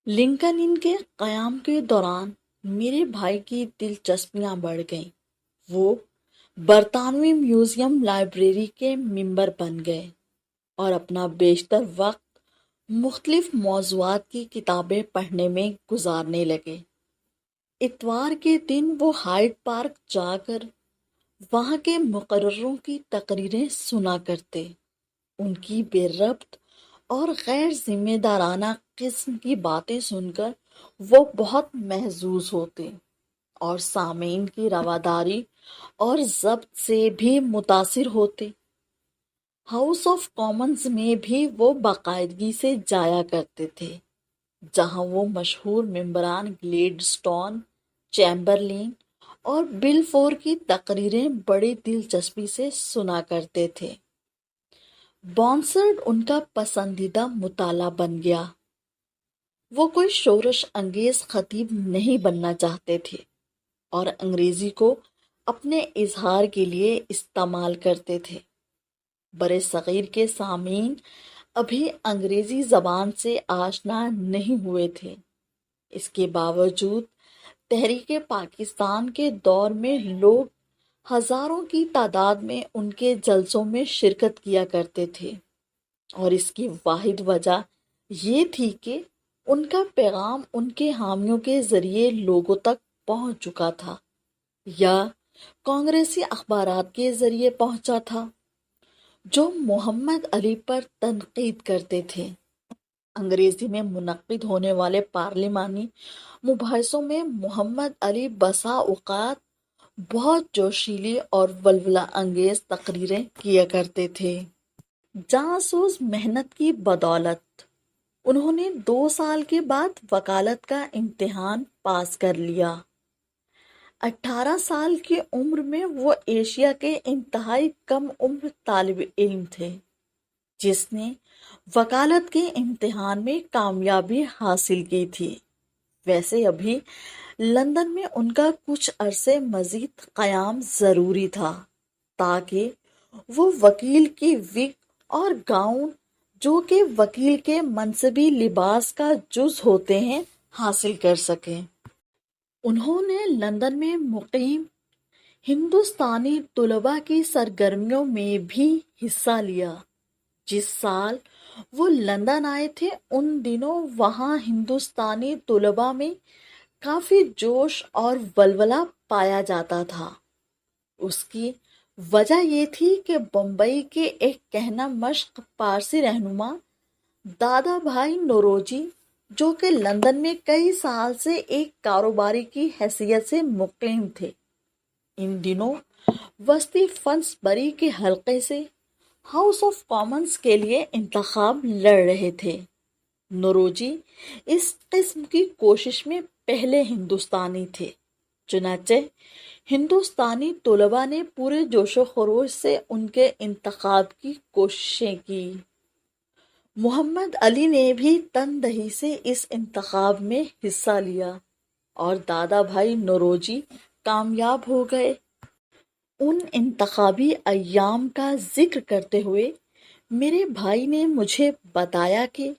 لنکن ان کے قیام کے دوران میرے بھائی کی دلچسپیاں بڑھ گئیں۔ وہ برطانوی میوزیم لائبریری کے ممبر بن گئے اور اپنا بیشتر وقت مختلف موضوعات کی کتابیں پڑھنے میں گزارنے لگے۔ اتوار کے دن وہ ہائیڈ پارک جا کر وہاں کے مقرروں کی تقریریں سنا کرتے۔ ان کی بے ربط اور غیر ذمہ دارانہ قسم کی باتیں سن کر وہ بہت محظوظ ہوتے اور سامعین کی رواداری اور ضبط سے بھی متاثر ہوتے۔ ہاؤس آف کامنز میں بھی وہ باقاعدگی سے جایا کرتے تھے، جہاں وہ مشہور ممبران گلیڈسٹون، چیمبرلین اور بلفور کی تقریریں بڑی دلچسپی سے سنا کرتے تھے۔ بونسرڈ ان کا پسندیدہ مطالعہ بن گیا۔ وہ کوئی شورش انگیز خطیب نہیں بننا چاہتے تھے اور انگریزی کو اپنے اظہار کے لیے استعمال کرتے تھے۔ برِ صغیر کے سامعین ابھی انگریزی زبان سے آشنا نہیں ہوئے تھے۔ اس کے باوجود تحریک پاکستان کے دور میں لوگ ہزاروں کی تعداد میں ان کے جلسوں میں شرکت کیا کرتے تھے، اور اس کی واحد وجہ یہ تھی کہ ان کا پیغام ان کے حامیوں کے ذریعے لوگوں تک پہنچ چکا تھا یا کانگریسی اخبارات کے ذریعے پہنچا تھا جو محمد علی پر تنقید کرتے تھے۔ انگریزی میں منعقد ہونے والے پارلیمانی مباحثوں میں محمد علی بسا اوقات بہت جوشیلی اور ولولہ انگیز تقریریں کیا کرتے تھے۔ جاسوس محنت کی بدولت انہوں نے 2 سال کے بعد وکالت کا امتحان پاس کر لیا۔ 18 سال کی عمر میں وہ ایشیا کے انتہائی کم عمر طالب علم تھے جس نے وکالت کے امتحان میں کامیابی حاصل کی تھی۔ ویسے ابھی لندن میں ان کا کچھ عرصے مزید قیام ضروری تھا تاکہ وہ وکیل کی وگ اور گاؤن، جو کہ وکیل کے منصبی لباس کا جز ہوتے ہیں، حاصل کر سکیں۔ انہوں نے لندن میں مقیم ہندوستانی طلباء کی سرگرمیوں میں بھی حصہ لیا۔ جس سال وہ لندن آئے تھے ان دنوں وہاں ہندوستانی طلباء میں کافی جوش اور ولولہ پایا جاتا تھا۔ اس کی وجہ یہ تھی کہ بمبئی کے ایک کہنہ مشق پارسی رہنما دادا بھائی نوروجی، جو کہ لندن میں کئی سال سے ایک کاروباری کی حیثیت سے مقیم تھے، ان دنوں وسطی فنس بری کے حلقے سے ہاؤس آف کامنز کے لیے انتخاب لڑ رہے تھے۔ نوروجی اس قسم کی کوشش میں پہلے ہندوستانی تھے، چنانچہ ہندوستانی طلباء نے پورے جوش و خروش سے ان کے انتخاب کی کوششیں کی۔ محمد علی نے بھی تندہی سے اس انتخاب میں حصہ لیا اور دادا بھائی نوروجی کامیاب ہو گئے۔ ان انتخابی ایام کا ذکر کرتے ہوئے میرے بھائی نے مجھے بتایا کہ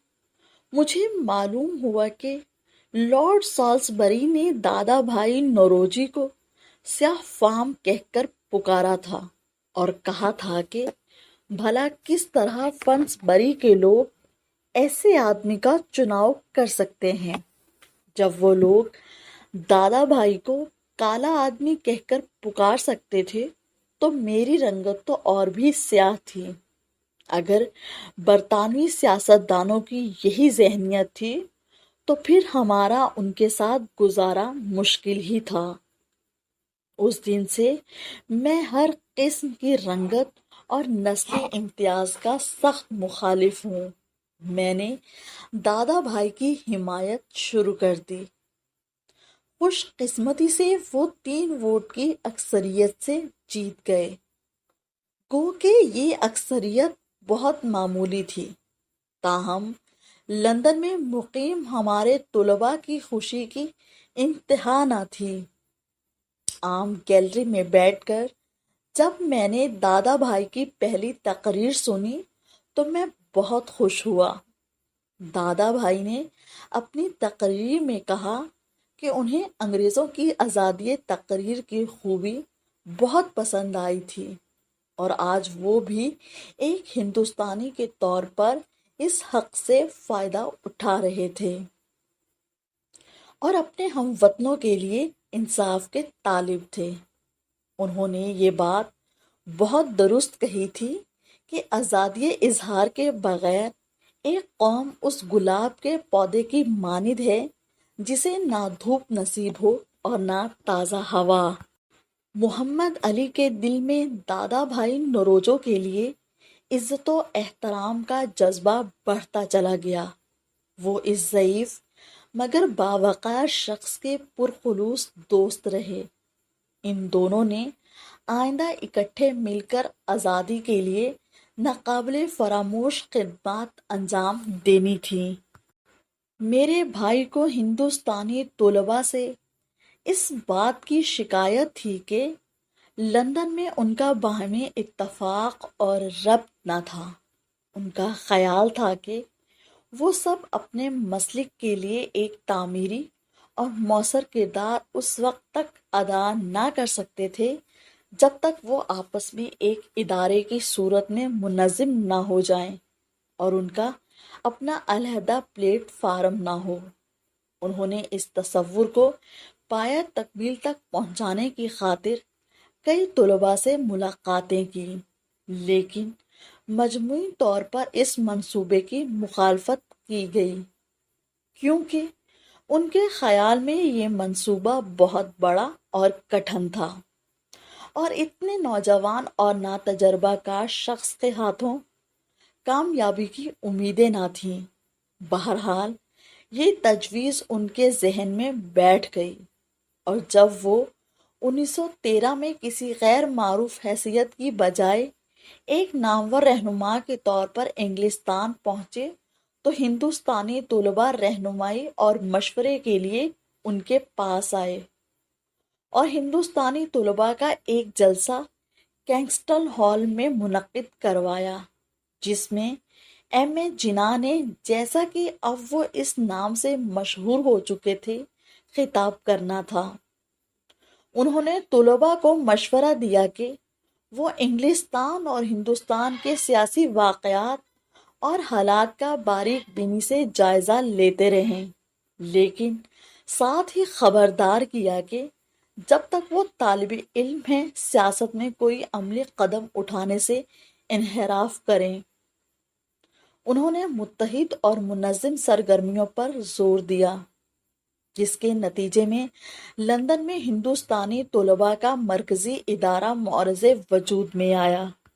مجھے معلوم ہوا کہ لارڈ سالسبری نے دادا بھائی نوروجی کو سیاہ فام کہہ کر پکارا تھا اور کہا تھا کہ بھلا کس طرح فنس بری کے لوگ ایسے آدمی کا چناؤ کر سکتے ہیں۔ جب وہ لوگ دادا بھائی کو کالا آدمی کہہ کر پکار سکتے تھے تو میری رنگت تو اور بھی سیاہ تھی۔ اگر برطانوی سیاستدانوں کی یہی ذہنیت تھی تو پھر ہمارا ان کے ساتھ گزارا مشکل ہی تھا۔ اس دن سے میں ہر قسم کی رنگت اور نسلی امتیاز کا سخت مخالف ہوں۔ میں نے دادا بھائی کی حمایت شروع کر دی۔ خوش قسمتی سے وہ 3 ووٹ کی اکثریت سے جیت گئے، گو کہ یہ اکثریت بہت معمولی تھی، تاہم لندن میں مقیم ہمارے طلباء کی خوشی کی انتہا نہ تھی۔ عام گیلری میں بیٹھ کر جب میں نے دادا بھائی کی پہلی تقریر سنی تو میں بہت خوش ہوا۔ دادا بھائی نے اپنی تقریر میں کہا کہ انہیں انگریزوں کی آزادی تقریر کی خوبی بہت پسند آئی تھی، اور آج وہ بھی ایک ہندوستانی کے طور پر اس حق سے فائدہ اٹھا رہے تھے اور اپنے ہم وطنوں کے لیے انصاف کے طالب تھے۔ انہوں نے یہ بات بہت درست کہی تھی کہ آزادی اظہار کے بغیر ایک قوم اس گلاب کے پودے کی مانند ہے جسے نہ دھوپ نصیب ہو اور نہ تازہ ہوا۔ محمد علی کے دل میں دادا بھائی نوروزوں کے لیے عزت و احترام کا جذبہ بڑھتا چلا گیا۔ وہ اس ضعیف مگر باوقار شخص کے پرخلوص دوست رہے۔ ان دونوں نے آئندہ اکٹھے مل کر آزادی کے لیے ناقابل فراموش خدمات انجام دینی تھی۔ میرے بھائی کو ہندوستانی طلباء سے اس بات کی شکایت تھی کہ لندن میں ان کا باہمی اتفاق اور ربط نہ تھا۔ ان کا خیال تھا کہ وہ سب اپنے مسلک کے لیے ایک تعمیری اور مؤثر کردار اس وقت تک ادا نہ کر سکتے تھے جب تک وہ آپس میں ایک ادارے کی صورت میں منظم نہ ہو جائیں اور ان کا اپنا علیحدہ پلیٹ فارم نہ ہو۔ انہوں نے اس تصور کو پایہ تکمیل تک پہنچانے کی خاطر کئی طلباء سے ملاقاتیں کی، لیکن مجموعی طور پر اس منصوبے کی مخالفت کی گئی کیونکہ ان کے خیال میں یہ منصوبہ بہت بڑا اور کٹھن تھا اور اتنے نوجوان اور ناتجربہ کار شخص کے ہاتھوں کامیابی کی امیدیں نہ تھیں۔ بہرحال یہ تجویز ان کے ذہن میں بیٹھ گئی، اور جب وہ 1913 میں کسی غیر معروف حیثیت کی بجائے ایک نامور رہنما کے طور پر انگلستان پہنچے تو ہندوستانی طلباء رہنمائی اور مشورے کے لیے ان کے پاس آئے، اور ہندوستانی طلباء کا ایک جلسہ کنگسٹن ہال میں منعقد کروایا جس میں ایم اے جناح نے، جیسا کہ اب وہ اس نام سے مشہور ہو چکے تھے، خطاب کرنا تھا۔ انہوں نے طلباء کو مشورہ دیا کہ وہ انگلستان اور ہندوستان کے سیاسی واقعات اور حالات کا باریک بینی سے جائزہ لیتے رہیں، لیکن ساتھ ہی خبردار کیا کہ جب تک وہ طالب علم ہیں سیاست میں کوئی عملی قدم اٹھانے سے انحراف کریں۔ انہوں نے متحد اور منظم سرگرمیوں پر زور دیا، جس کے نتیجے میں لندن میں ہندوستانی طلباء کا مرکزی ادارہ معرض وجود میں آیا۔